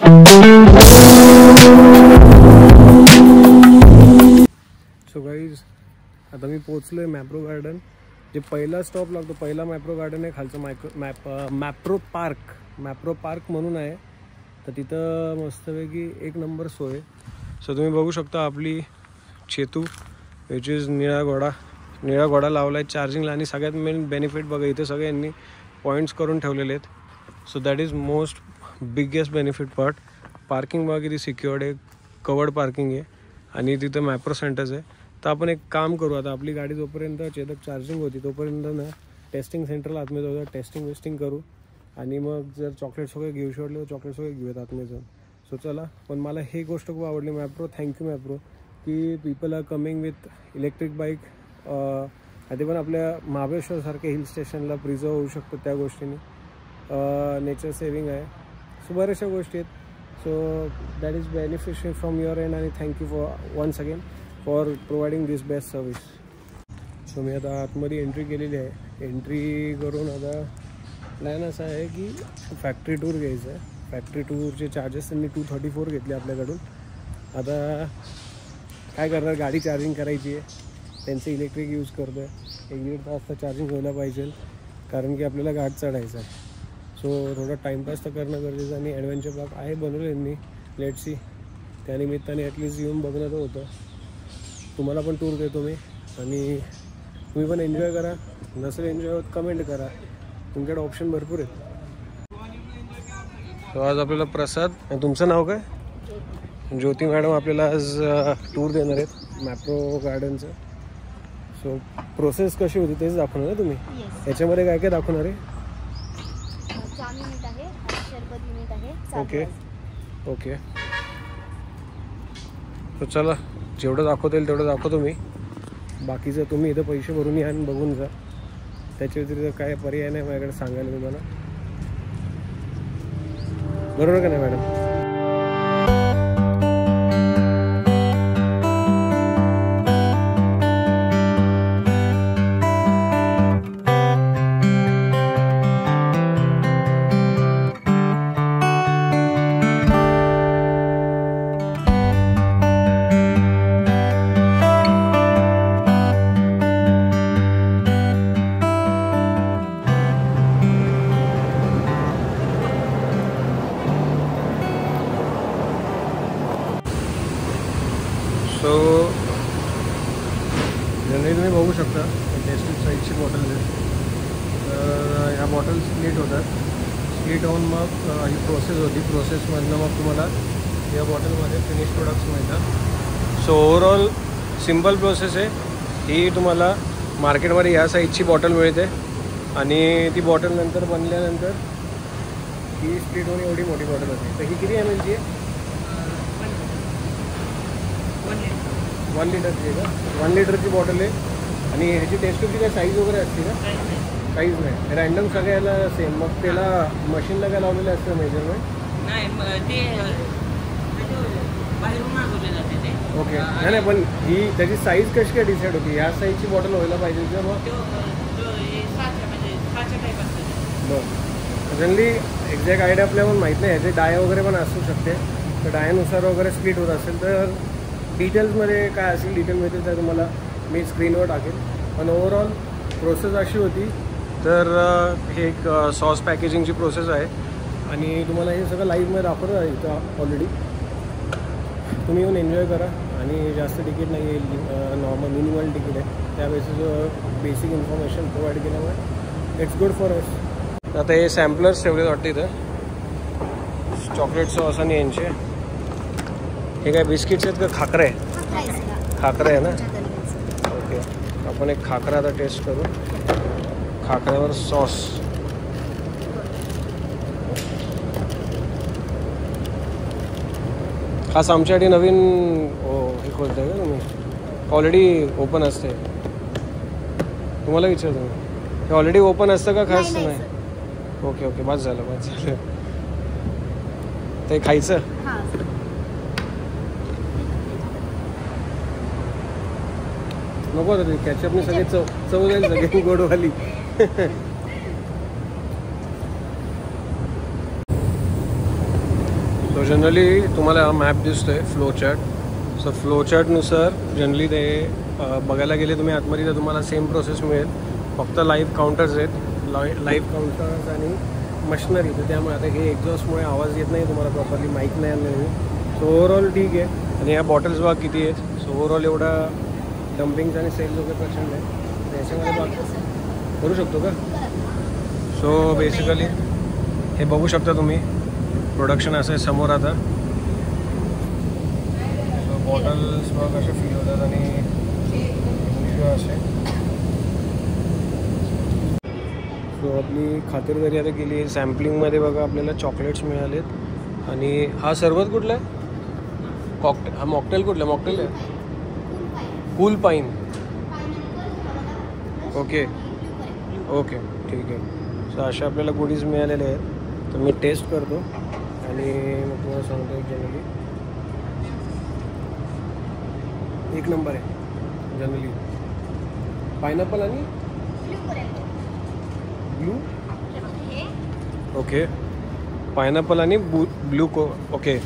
So guys आता मी पोचलो आहे मॅप्रो गार्डन. जे पहिला स्टॉप लागतो पहिला मॅप्रो गार्डन आहे, खालचं मॅप्रो पार्क म्हणून आहे. तर तिथं मस्तपैकी एक नंबर सोय. सो तुम्ही बघू शकता आपली चेतू विच इज निळा घोडा लावला आहे चार्जिंगला. आणि सगळ्यात मेन बेनिफिट बघा इथे सगळे यांनी पॉईंट्स करून ठेवलेले आहेत. So that is most biggest benefit part. Parking बघा किती सिक्युअर्ड आहे, कवर्ड पार्किंग आहे आणि तिथं मॅप्रो सेंटर्स आहे. तर आपण एक काम करू, आता आपली गाडी जोपर्यंत चेतक चार्जिंग होती तोपर्यंत ना टेस्टिंग सेंटरला आतमध्ये जाऊया, टेस्टिंग करू आणि मग जर चॉकलेट्स वगैरे घेऊ शकले तर चॉकलेट्स वगैरे घेऊयात आतमध्ये जाऊन. सो चला. पण मला हे गोष्ट खूप आवडली मॅप्रो, थँक्यू मॅप्रो, की people are coming with electric bike. आधी पण आपल्या महाबळेश्वरसारख्या हिल स्टेशनला प्रिझर्व होऊ शकतो त्या गोष्टींनी. नेचर सेविंग आहे. सो बऱ्याचशा गोष्टी आहेत. So that is beneficial from your end आणि thank you for once again for providing this best service. So मी आता आतमध्ये एंट्री केलेली आहे. एंट्री करून आता प्लॅन असा आहे की फॅक्टरी टूर घ्यायचं आहे. फॅक्टरी टूरचे चार्जेस त्यांनी 234 घेतले आपल्याकडून. आता काय करणार, गाडी चार्जिंग करायची आहे, त्यांचं इलेक्ट्रिक यूज करतो आहे. 1-1.5 तास तर चार्जिंग व्हायला पाहिजे कारण की आपल्याला घाट चढायचा आहे. सो थोडा टाईमपास तर करणं गरजेचं आणि ॲडव्हेंचर पार्क आहे बनवलं यांनी. Let see. त्यानिमित्ताने ॲटलिस्ट येऊन बघणं तर होतं. तुम्हाला पण टूर देतो मी आणि तुम्ही पण एन्जॉय करा. नसेल एन्जॉय होत कमेंट करा, तुमच्याकडे ऑप्शन भरपूर आहेत. सो आज आपल्याला प्रसाद, तुमचं नाव काय? ज्योती मॅडम आपल्याला आज टूर देणार आहेत मॅप्रो गार्डनचं. सो प्रोसेस कशी होती तेच दाखवणार आहे तुम्ही. याच्यामध्ये काय काय दाखवणार आहे? Okay okay. सो चला, जेवढं दाखवता येईल तेवढं दाखवतो मी. बाकीचं तुम्ही इथं पैसे भरून या आणि बघून जा. त्याच्या व्यतिरिक्त काय पर्याय नाही माझ्याकडे सांगायला तुम्हाला. बरोबर का नाही मॅडम? सो जनरली तुम्ही बघू शकता टेस्टिंग साईजची बॉटल आहे. तर ह्या बॉटल स्प्लिट होतात. स्प्लिट होऊन मग ही प्रोसेस होती. प्रोसेसमधनं मग तुम्हाला या बॉटलमध्ये फिनिश प्रोडक्ट्स मिळतात. सो ओव्हरऑल सिम्पल प्रोसेस आहे ही. तुम्हाला मार्केटमध्ये ह्या साईजची बॉटल मिळते आणि ती बॉटल नंतर बनल्यानंतर ही स्प्लिट होऊन एवढी मोठी बॉटल होते. तर ही किती ml ची आहे? 1 लिटरची आहे का? 1 लिटरची बॉटल आहे. आणि ह्याची टेस्ट होती काय साईज वगैरे असते का? साईज नाही, रँडम सगळ्याला सेम. मग त्याला मशीनला काय लावलेलं असतं मेजरमेंट? ओके. नाही पण ही त्याची साईज कशी काय डिसाईड होती? ह्या साईजची बॉटल व्हायला पाहिजे का? मग बरं. जनरली एक्झॅक्ट आयडिया आपल्याला पण माहीत नाही. ह्याचे डाय वगैरे पण असू शकते. तर डायनुसार वगैरे स्प्लिट होत असेल तर डिटेल्समध्ये काय असेल डिटेल मिळतील तर तुम्हाला मी स्क्रीनवर टाकेल. पण ओव्हरऑल प्रोसेस अशी होती. तर हे एक सॉस पॅकेजिंगची प्रोसेस आहे आणि तुम्हाला हे सगळं लाईव्हमध्ये दाखवतं आहे इथं ऑलरेडी. तुम्ही येऊन एन्जॉय करा. आणि जास्त तिकीट नाही येईल, नॉर्मल मिनिमल तिकीट आहे. त्या बेसिसवर बेसिक इन्फॉर्मेशन प्रोव्हाइड केल्यामुळे इट्स गुड फॉर अस. आता हे सॅम्पलर्स ठेवले वाटते इथं चॉकलेट सॉस आणि यांचे. हे काय बिस्किट्स आहेत का खाकरे आहे? खाकरे आहे ना. ओके. आपण एक खाकरा आता टेस्ट करू. खाकऱ्यावर सॉस. खास आमच्यासाठी नवीन हे खोलताय का तुम्ही? ऑलरेडी ओपन असते. तुम्हाला विचारतो मी, हे ऑलरेडी ओपन असतं का खास? नाही. ओके ओके, बस झालं. ते खायचं? नको आता ते कॅचअपने सगळे चव जाईल सगळी गोडवाली. सो जनरली तुम्हाला हा मॅप दिसतोय फ्लो चार्ट. सो फ्लो चार्टनुसार जनरली ते बघायला गेले तुम्ही आतमध्ये तर तुम्हाला सेम प्रोसेस मिळेल. फक्त लाईव्ह काउंटर्स आहेत, लाईव्ह काउंटर्स आणि मशिनरी. तर त्यामुळे आता हे एक्झॉस्टमुळे आवाज येत नाही तुम्हाला प्रॉपरली, माईक नाही आणलं. सो ओव्हरऑल ठीक आहे. आणि या बॉटल्स बघा किती आहेत. सो ओव्हरऑल एवढा डम्पिंग्स आणि सेल्स वगैरे प्रचंड आहे. तर याच्यामध्ये बघ करू शकतो का. सो बेसिकली हे बघू शकता तुम्ही, प्रोडक्शन असं आहे समोर. आता सो बॉटल्स बघा कसे फील होतात आणि असे. सो आपली खातिरदारी आता केली आहे. सॅम्पलिंगमध्ये बघा आपल्याला चॉकलेट्स मिळालेत. आणि हा सरबत कुठला आहे, हा मॉकटेल कुठला, मॉकटेल आहे कूल पाईन. ओके ओके ठीक आहे. सो अशा आपल्याला गुडीज मिळालेले आहेत. तर मी टेस्ट करतो आणि मग तुम्हाला सांगतो. जनरली एक नंबर आहे. जनरली पायनॅपल आणि ब्लू. ओके पायनॅपल आणि ब्लू ओके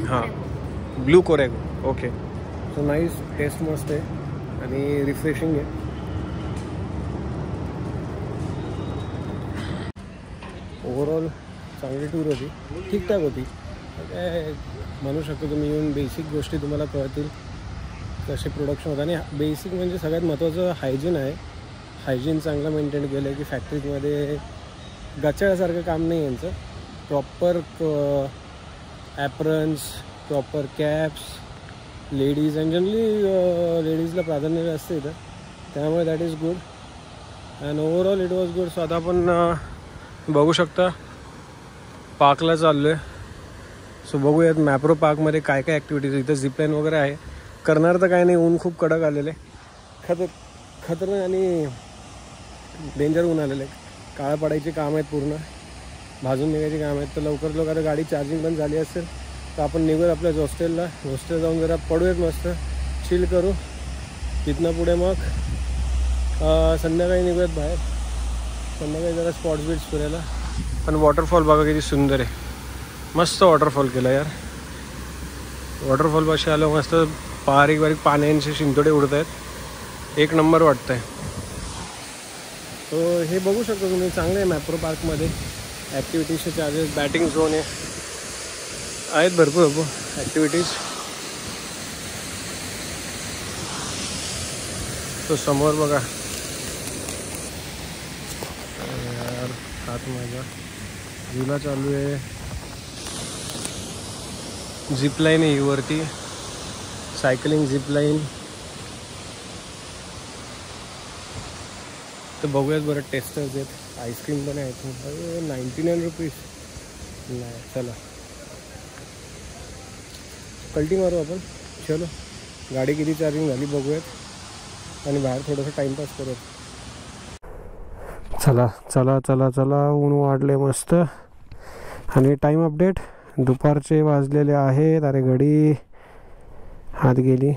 हां blue curacao. Okay so nice, taste मस्त आहे आणि रिफ्रेशिंग आहे. ओव्हरऑल चांगली टूर होती, ठीकठाक होती. काय म्हणू शकतो तुम्ही, येऊन बेसिक गोष्टी तुम्हाला कळतील कसे प्रोडक्शन होतं. आणि बेसिक म्हणजे सगळ्यात महत्त्वाचं हायजीन आहे. हायजीन चांगलं मेंटेन केलं आहे की फॅक्टरीजमध्ये गचाळ्यासारखं काम नाही यांचं. Proper aprons, proper caps, ladies and generally लेडीजला प्राधान्य असते इथं. त्यामुळे that is good and overall it was good. So आता आपण बघू शकता पार्कला चाललो आहे. सो बघूयात मॅप्रो पार्कमध्ये काय काय ॲक्टिव्हिटीज. इथं झिपलाईन वगैरे आहे. करणार तर काय नाही, ऊन खूप कडक आलेलं आहे. खतरनाक आणि डेंजर ऊन आलेलं आहे. काळं पडायची काम आहेत, पूर्ण भाजून निघायची काम आहेत. तर लवकर आता गाडी चार्जिंग पण झाली असेल तर आपण निघूया आपल्या हॉस्टेलला. हॉस्टेल जाऊन जरा पडूयात, मस्त चिल करू. तिथनं पुढे मग संध्याकाळी निघूयात बाहेर. संध्याकाळी जरा स्पॉट्स बीट्स फिरायला. पण वॉटरफॉल बघा किती सुंदर आहे. मस्त वॉटरफॉल केला यार. वॉटरफॉल पाशी आलो, मस्त बारीक बारीक पाण्याचे शिंतोडे उडत आहेत. एक नंबर वाटतं आहे. तो हे बघू शकतो तुम्ही, चांगलं आहे मॅप्रो पार्कमध्ये. ॲक्टिव्हिटीजचे चार्जेस, बॅटिंग झोन आहे, आहेत भरपूर ॲक्टिव्हिटीज. तो समोर बघा यार, हात माझा झुला चालू आहे. झिपलाईन आहे वरती, सायकलिंग झिपलाईन. तर बघूयात बरं. टेस्टर्स आहेत, आईस्क्रीम पण आहे. 99 रुपीज नाही. चला कल्टी मारू आपण. चलो गाडी किती चार्जिंग झाली बघूयात आणि बाहेर थोडंसं टाईमपास करूयात. चला चला चला चला, ऊन वाढले मस्त. आणि टाईम अपडेट, दुपारचे वाजलेले आहेत. अरे घडी हात गेली.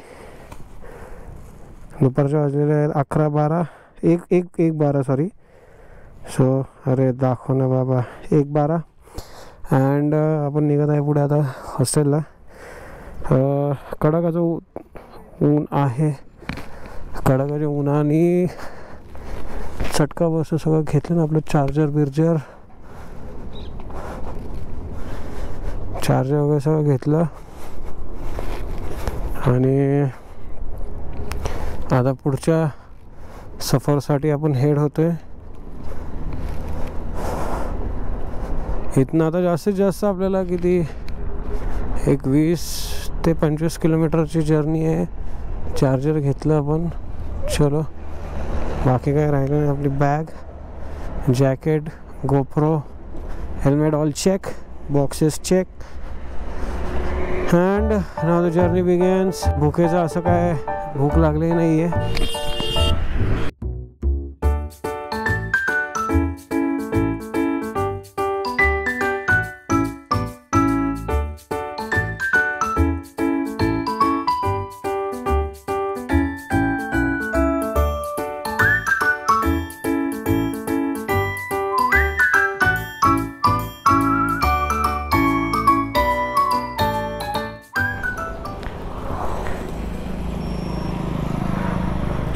दुपारचे वाजलेले आहेत 11-12 1-12 सॉरी. सो अरे दाखव ना बाबा, 1-12. अँड आपण निघत आहे पुढे आता हॉस्टेलला. कडाकाचं ऊन आहे. कडाकाच्या उन्हाने चटका बसतो. सगळं घेतलं ना आपलं, चार्जर वगैरे सगळं घेतलं. आणि आता पुढच्या सफरसाठी आपण हेड होतोय. इथनं आता जास्तीत जास्त आपल्याला किती, 20 ते 25 किलोमीटरची जर्नी आहे. चार्जर घेतलं आपण. चलो बाकी काय राहिलं नाही. आपली bag, jacket, GoPro, helmet all check, boxes check. And now the journey begins. भुकेचं असं काय भूक लागली नाही आहे.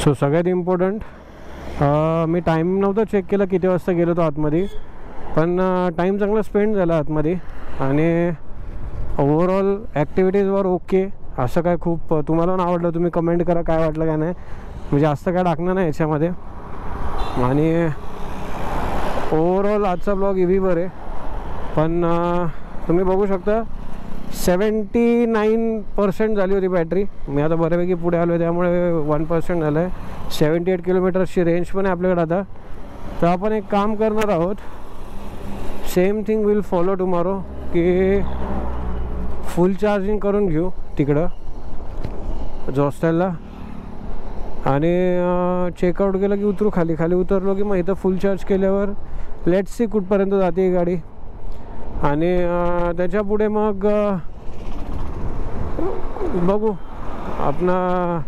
सो सगळ्यात इम्पॉर्टंट, मी टाईम नव्हतं चेक केलं किती वाजता गेलो तो आतमध्ये, पण टाईम चांगला स्पेंड झाला आतमध्ये. आणि ओव्हरऑल ॲक्टिव्हिटीजवर ओके. असं काय खूप तुम्हाला पण आवडलं तुम्ही कमेंट करा काय वाटलं काय नाही. मी जास्त काय टाकणार नाही याच्यामध्ये. आणि ओव्हरऑल आजचा ब्लॉग EVवर आहे, पण तुम्ही बघू शकता 79% झाली होती बॅटरी. मी आता बऱ्यापैकी पुढे आलो आहे त्यामुळे 1% झालं आहे. 78 किलोमीटर्सची रेंज पण आहे आपल्याकडे आता. तर आपण एक काम करणार आहोत, same thing will follow tomorrow, की फुल चार्जिंग करून घेऊ तिकडं जॉस्टलला. आणि चेकआउट केलं की उतरू खाली उतरलो की मग इथं फुल चार्ज केल्यावर लेट्स सी कुठपर्यंत जाते ही गाडी. आणि त्याच्या पुढे मग बघू. आपला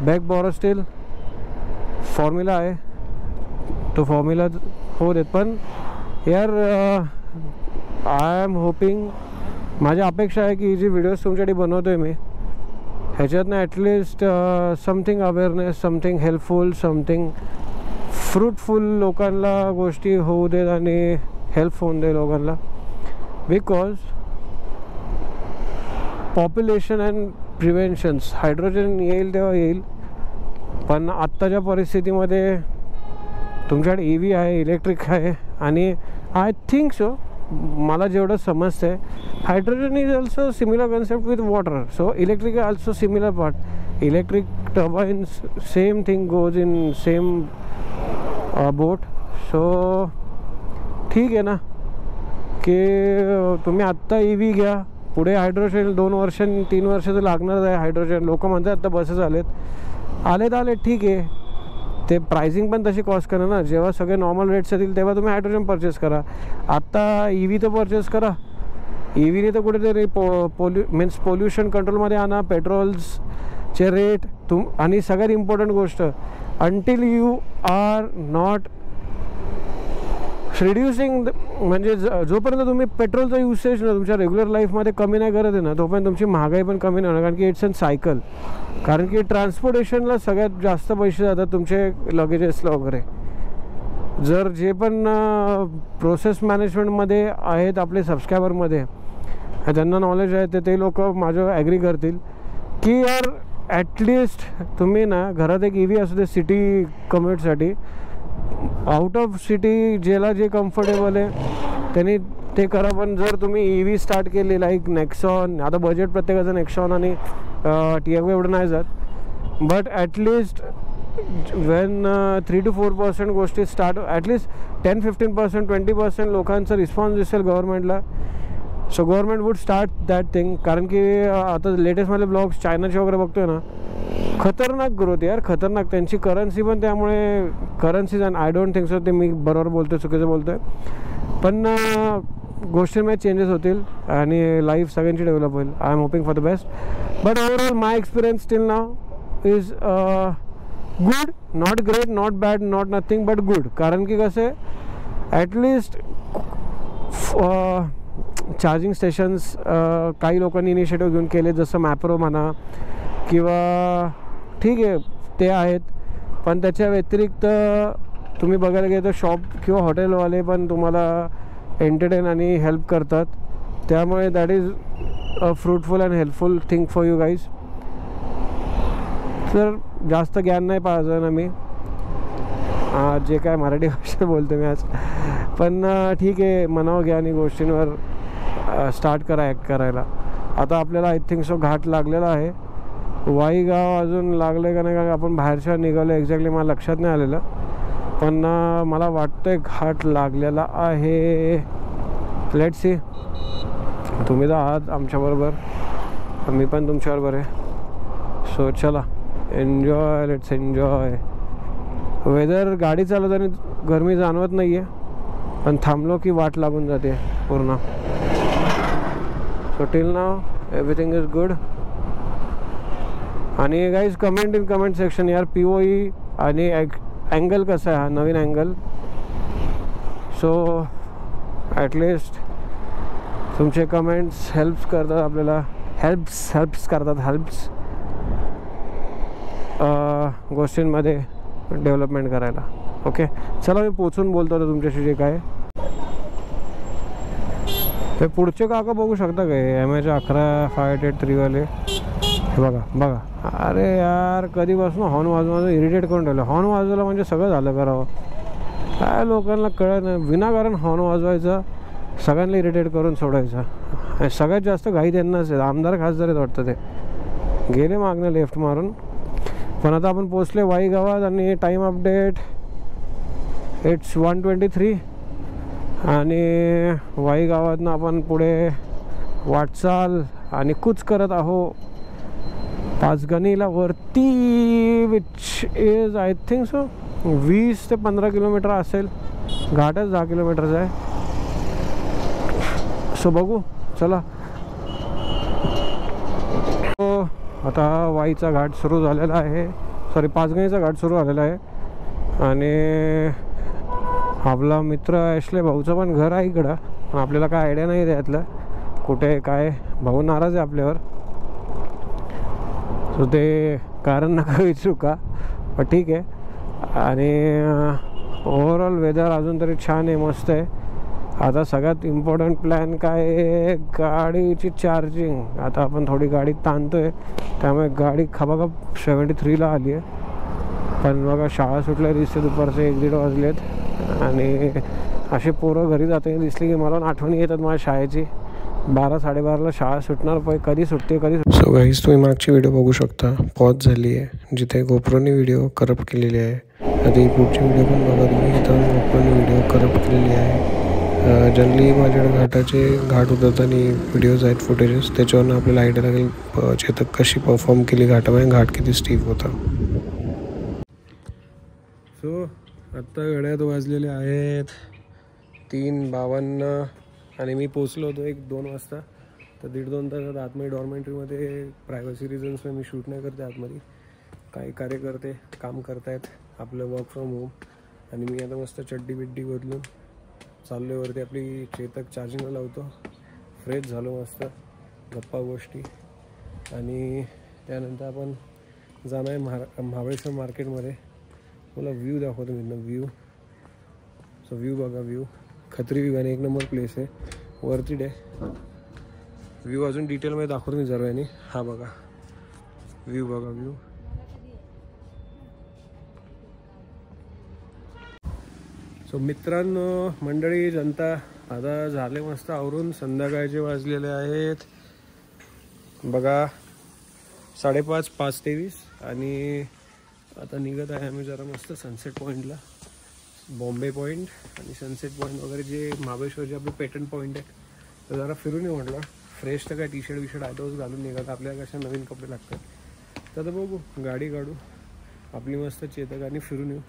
बॅक बॉरोस्टील फॉर्म्युला आहे, तो फॉर्म्युला होऊ देत. पण यार आय एम होपिंग, माझी अपेक्षा आहे की जी व्हिडिओज तुमच्यासाठी बनवतो आहे मी, ह्याच्यातनं at least something awareness, something helpful, something fruitful लोकांना गोष्टी होऊ देत आणि हेल्प होऊन दे लोकांना. बिकॉज पॉप्युलेशन अँड प्रिव्हेन्शन्स, हायड्रोजन येईल तेव्हा येईल, पण आत्ताच्या परिस्थितीमध्ये तुमच्याकडे EV आहे, इलेक्ट्रिक आहे. आणि आय थिंक सो, मला जेवढं समजतं आहे, hydrogen is also similar concept with water. So electric आहे also similar part. Electric turbines same thing goes in same boat. So ठीक आहे ना, की तुम्ही आत्ता EV घ्या, पुढे हायड्रोजन 2 वर्ष 3 वर्ष तर लागणारच आहे. हायड्रोजन लोक म्हणतात आता बसेस आलेत ठीक आहे. ते प्राइसिंग पण तशी कॉस्ट करा ना. जेव्हा सगळे नॉर्मल रेट्स येतील तेव्हा तुम्ही हायड्रोजन परचेस करा. आत्ता EV तर परचेस करा. EVने तर कुठेतरी मीन्स पोल्युशन कंट्रोलमध्ये आणा, पेट्रोल्सचे रेट आणि सगळ्यात इम्पॉर्टंट गोष्ट, until you are not reducing, म्हणजे जोपर्यंत तुम्ही पेट्रोलचा युसेज ना तुमच्या रेग्युलर लाईफमध्ये कमी नाही करत आहे ना, तोपर्यंत तुमची महागाई पण कमी नाही होणार. कारण की इट्स अन सायकल. कारण की ट्रान्सपोर्टेशनला सगळ्यात जास्त पैसे जातात तुमचे लगेजेसला वगैरे. जर जे पण प्रोसेस मॅनेजमेंटमध्ये आहेत आपले सबस्क्रायबरमध्ये, त्यांना नॉलेज आहे, ते लोक माझं ॲग्री करतील की यार ॲटलिस्ट तुम्ही ना घरात एक EV असू दे सिटी कम्युटसाठी. आउट ऑफ सिटी ज्याला जे कम्फर्टेबल आहे त्यांनी ते करा. पण जर तुम्ही EV स्टार्ट केली लाईक नेक्सॉन, आता बजेट प्रत्येकाचं नेक्सॉन आणि Tiago एवढं नाही जात, बट ॲटलिस्ट वेन 3 to 4% गोष्टी स्टार्ट, ॲटलिस्ट 10-15%, 20% लोकांचा रिस्पॉन्स दिसेल गव्हर्नमेंटला. So government would start that thing. कारण की आता लेटेस्टमध्ये ब्लॉग्स चायनाचे वगैरे बघतोय ना, खतरनाक ग्रोथ यार, खतरनाक. त्यांची करन्सी पण त्यामुळे currencies, and I don't think so ते मी बरोबर बोलतोय चुकीचं बोलतोय, पण गोष्टींमध्ये चेंजेस होतील आणि लाईफ सगळ्यांची डेव्हलप होईल. I am hoping for the best. But overall my experience till now is good, not great, not bad, not nothing, but good. कारण की कसं आहे, ॲटलिस्ट चार्जिंग स्टेशन्स काही लोकांनी इनिशिएटिव्ह घेऊन केले, जसं मॅप्रो म्हणा किंवा ठीक आहे ते आहेत. पण त्याच्या व्यतिरिक्त तुम्ही बघायला गेलं तर शॉप किंवा हॉटेलवाले पण तुम्हाला एंटरटेन आणि हेल्प करतात. त्यामुळे that is a fruitful and helpful thing for you guys. तर जास्त ज्ञान नाही पाहिजे ना मी, जे काय मराठी भाषा बोलतो मी आज, पण ठीक आहे, म्हणावं ज्ञानी गोष्टींवर स्टार्ट करा ॲक्ट करायला. आता आपल्याला आय थिंक सो घाट लागलेला आहे. वाईगाव अजून लागलं का नाही, कारण आपण बाहेरच्या निघालो एक्झॅक्टली मला लक्षात नाही आलेलं, पण मला वाटतं घाट लागलेला आहे. Let's see. तुम्ही तर आहात आमच्याबरोबर, मी पण तुमच्याबरोबर आहे. सो चला, एन्जॉय, लेट्स एन्जॉय. वेदर गाडी चालवताना गरमी जाणवत नाही आहे, पण थांबलो की वाट लागून जाते पूर्ण. So till now everything is good. आणि guys comment in comment section यार, POE आणि अँगल कसा आहे हा नवीन अँगल. सो ॲटलिस्ट तुमचे कमेंट्स हेल्प्स करतात आपल्याला, हेल्प्स करतात. गोष्टींमध्ये डेव्हलपमेंट करायला. ओके, चला मी पोचून बोलतो आता तुमच्याशी जे काय. हे पुढचे काका बघू शकता काय, MH11 583 वाले. हे बघा बघा, अरे यार कधीपासून हॉर्न वाजवून इरिटेट करून ठेवलं. हॉर्न वाजवलं म्हणजे सगळं झालं करावं. काय लोकांना कळत नाही, विनाकारण हॉर्न वाजवायचं, सगळ्यांना इरिटेट करून सोडायचं. आणि सगळ्यात जास्त घाई त्यांनाच आहे. आमदार खासदार आहेत वाटतं, ते गेले मागणं लेफ्ट मारून. पण आता आपण पोचले वाई गावात आणि टाईम अपडेट इट्स 1:23. आणि वाई गावातनं आपण पुढे वाटचाल आणि कूच करत आहो पाचगणीला वरती, which is I think so 20 ते 15 किलोमीटर असेल. घाटच 10 किलोमीटरचा आहे. सो बघू, चला. तो आता वाईचा घाट सुरू झालेला आहे, सॉरी पाचगणीचा घाट सुरू झालेला आहे. आणि आपला मित्र ॲशले भाऊचं पण घर आहे इकडं, पण आपल्याला काय आयडिया नाही त्यातलं कुठे काय. भाऊ नाराज आहे आपल्यावर, सो ते कारण नका विचारू का, पण ठीक आहे. आणि ओव्हरऑल वेदर अजून तरी छान आहे, मस्त आहे. आता सगळ्यात इम्पॉर्टंट प्लॅन काय आहे, गाडीची चार्जिंग. आता आपण थोडी गाडी ताणतो आहे, त्यामुळे गाडी खबाखब 73ला आली आहे. पण बघा शाळा सुटल्या दिसते, दुपारचे 1-1:30 वाजलेत. आणि असे पोरं घरी जाते दिसली की मला आठवणी येतात माझ्या शाळेची. 12-12:30ला शाळा सुटणार, पण कधी सुटते कधी. सो गाईज, तुम्ही मागची व्हिडिओ बघू शकता, पॉज झाली आहे जिथे गोप्रोने व्हिडिओ करप्ट केलेली आहे. आता ही पुढची व्हिडिओ पण बघा तुम्ही, इथं गोप्रोने व्हिडिओ करप्ट केलेली आहे. जनरली माझ्याकडे घाट उतरताना व्हिडिओज आहेत, फुटेजेस, त्याच्यावरून आपल्याला आयडिया लागेल चेतक कशी परफॉर्म केली घाटामध्ये, घाट किती स्टीप होता. सो आत्ता घड्यात वाजलेले आहेत 3:52 आणि मी पोचलो होतो 1-2 वाजता. तर 1.5-2 तासात आतमध्ये डॉर्मेंटरीमध्ये प्रायव्हसी रिझन्सने मी शूट नाही करते. आतमध्ये काही कार्यकर्ते काम करतायत आपलं वर्क फ्रॉम होम. आणि मी आता मस्त चड्डी बिड्डी बदलून चाललो वरती. आपली चेतक चार्जिंगला लावतो, फ्रेश झालो मस्त, गप्पा गोष्टी. आणि त्यानंतर आपण जाणार आहे महाबळेश्वर मार्केटमध्ये. मला व्ह्यू दाखवतो मी, व्ह्यू. सो व्ह्यू बघा, व्ह्यू खत्री व्ह्यू आणि 1 नंबर प्लेस आहे, वरती डे. व्ह्यू अजून डिटेलमध्ये दाखवतो मी जरा. आणि हा बघा व्ह्यू, बघा व्ह्यू. सो मित्रांनो, मंडळी, जनता, आता झाले मस्त आवरून. संध्याकाळचे वाजलेले आहेत बघा 5:30, 5:23. आणि आता निघत आहे आम्ही जरा मस्त सनसेट पॉईंटला. बॉम्बे पॉईंट आणि सनसेट पॉईंट वगैरे जे महाबळेश्वरचे आपले पेटंट पॉईंट आहे, तर जरा फिरून येऊ म्हटलं. फ्रेश तर काय टी शर्ट विशर्ट आहे तोच घालून निघत, आपल्याला कशा नवीन कपडे लागतात. तर आता बघू, गाडी काढू आपली मस्त चेतक आणि फिरून येऊ.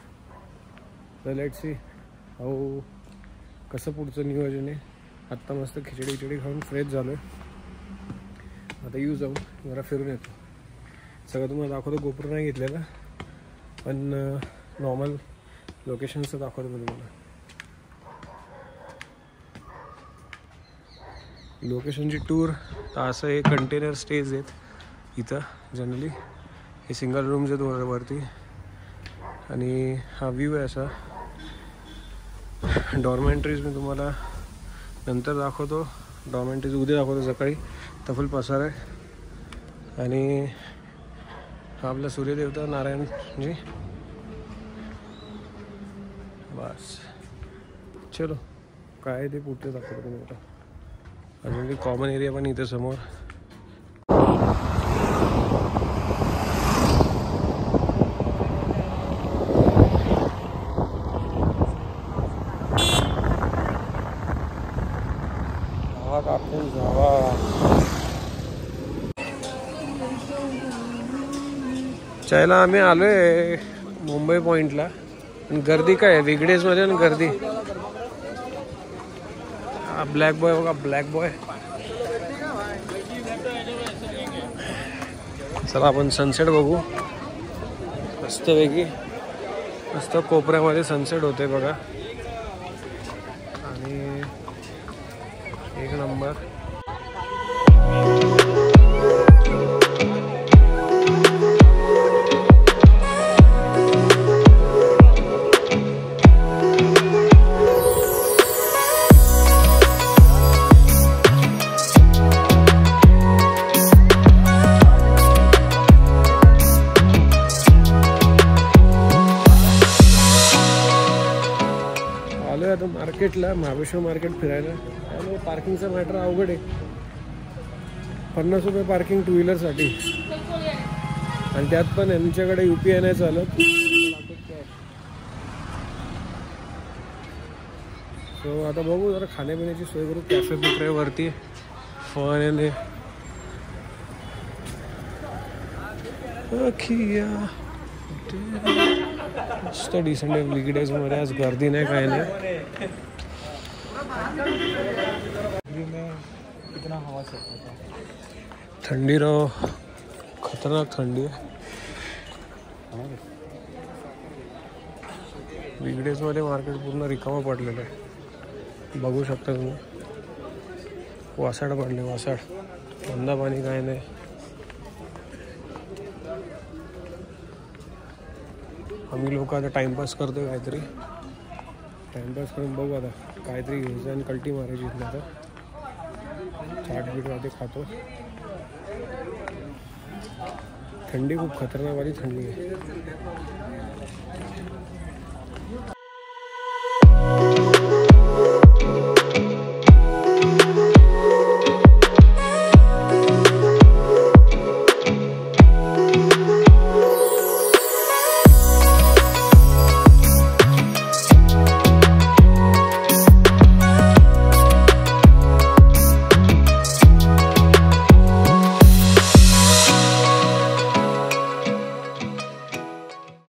तर लेट्स सी हो कसं पुढचं नियोजन आहे. आत्ता मस्त खिचडी खाऊन फ्रेश झालो आहे. आता येऊ जाऊन जरा फिरून येतो. सगळं तुम्हाला दाखवतो. गोप्रो नाही घेतलेला, पण नॉर्मल लोकेशनचं दाखवतो मी तुम्हाला. लोकेशनची टूर तर असं हे कंटेनर स्टेज आहेत इथं. जनरली हे सिंगल रूम्स आहेत वरती. आणि हा व्ह्यू आहे असा. डॉर्मेंटरीज मी तुम्हाला नंतर दाखवतो. डॉर्मेंटरीज उद्या दाखवतो सकाळी. तफल पसार आहे. आणि हा आपला सूर्यदेवता नारायणजी. बस चलो, काय ते पुढे दाखवतो तुम्ही. आता अजून की कॉमन एरिया पण इथे समोर. कापून जावा. चायला आम्ही आलोय मुंबई पॉइंटला. गर्दी काय आहे वीकडेज मध्ये ना, गर्दी. ब्लॅक बॉय बघा, ब्लॅक बॉय. चला आपण सनसेट बघू मस्त वेगळी. मस्त कोपऱ्यामध्ये सनसेट होते बघा. आणि 1 नंबर. मार्केटला, महाबळेश्वर मार्केट फिरायला, त्यामुळे पार्किंगचा मॅटर अवघड आहे. 50 रुपये पार्किंग टू व्हीलरसाठी, आणि त्यात पण यांच्याकडे UPI नाही चालत. सो आता बघू, जरा खाण्यापिण्याची सोय करू. कॅफे बिफे वरती फन आहे. मस्त डिसेंट आहे. वीकडेजमध्ये आज गर्दी नाही, काय नाही. थंडी राव, खतरनाक थंडी आहे. वीकडेजमध्ये मार्केट पूर्ण रिकामा पडलेलं आहे. बघू शकता तुम्ही, वासाड पडले, वासाड. धंदा पाणी काय नाही. आम्ही लोक आता टाइमपास करतो, काहीतरी टाइमपास करून बघू आता काहीतरी घ्यायचं आणि कल्टी मारायची. इथलं आता चाट बीटमध्ये खातो. थंडी खूप खतरनाक वाली थंडी आहे.